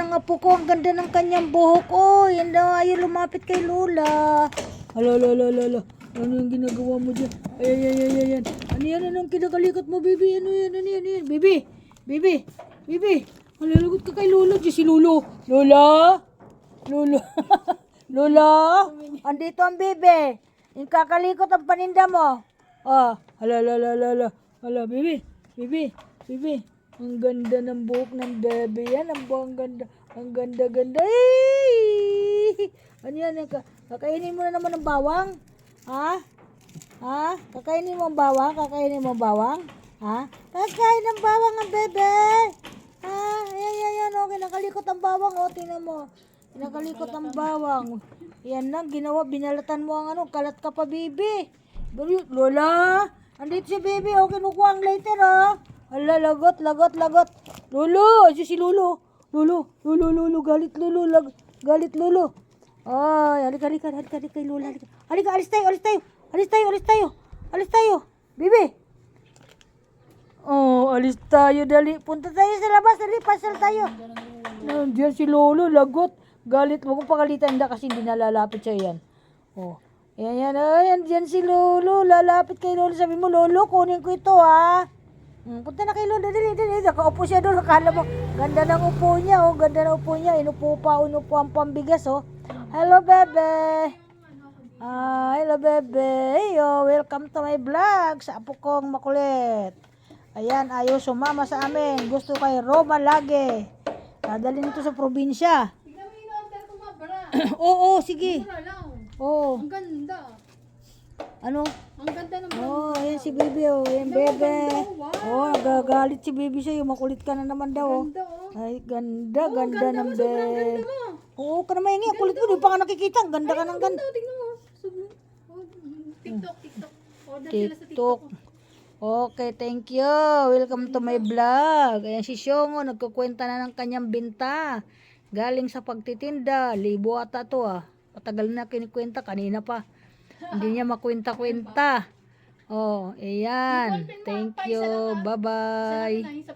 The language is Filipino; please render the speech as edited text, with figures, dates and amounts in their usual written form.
ng apo ko. Ang ganda ng kanyang buhok. Oh, yan daw. Ayaw lumapit kay Lola. Hala. Ano yung ginagawa mo dyan? Ayan. Ano yan? Anong kinakalikot mo, baby? Ano yan? Baby. Malalagot ka kay Lola. Diyan si Lolo. Lola? Lola? Andito ang bebe. Yung kakalikot ang paninda mo. Hala. Hala, baby. Ang ganda ng buhok ng bebe yan. Ang ganda. Ay! Ano yan? Kakainin mo na naman ng bawang? Ha? Kakainin mo ang bawang? Ha? Kakain ng bawang ang bebe. Ayan. Okay, nakalikot ang bawang. O, tingnan mo. Nakalikot ang bawang. Yan na, binalatan mo ang kalat ka pa, baby. Lola, andito si baby. O, kinukuha ang lighter, o. Hala, lagot. Lolo, si Lolo. Lolo, galit Lolo. Ay, halika kay Lola. Halika, alis tayo. Bibi. Oh, alis tayo, dali. Punta tayo sa labas, dali, pasal tayo. Nandiyan si Lolo, lagot. Galit, huwag mong pagalitan kasi hindi nalalapit siya yan. Oh, yan. Ay, andyan si Lolo. Lalapit kay Lolo. Sabi mo, Lolo, kunin ko ito, ha. Punta na kay Lolo, dali. Nakaupo siya doon. Akala mo, ganda ng upo niya. Inupo ang pambigas, oh. Hello, bebe. Hello, bebe. Heyo, welcome to my vlog. Sa apo kong makulit. Ayan, ayaw sumama sa amin. Gusto kay Roma lagi. Dadalhin ito sa probinsya. Tignan mo yung order ko, mabara. Oo, sige. Mura lang. Oo. Ang ganda. Ano? Ang ganda ng Ayan si Bebe, oh. Ayan, Bebe. Wow. Nagagalit si Bebe sa'yo. Makulit ka na naman daw, oh. ganda, oh. Ay, ganda ng Sobrang ganda Bebe. mo. Oo, ka naman yung kulit mo. Di pa ka nakikita. Ang ganda ka ng ganda. Tignan mo. TikTok. Order sila sa TikTok. TikTok. Okay, thank you. Welcome to my vlog. Ayan si Shongo, nagkukwenta na ng kanyang binta. Galing sa pagtitinda. Libo ata to, ah. Patagal na kinikwenta, kanina pa. Hindi niya makwenta-kwenta. Oh, ayan. Thank you. Bye-bye.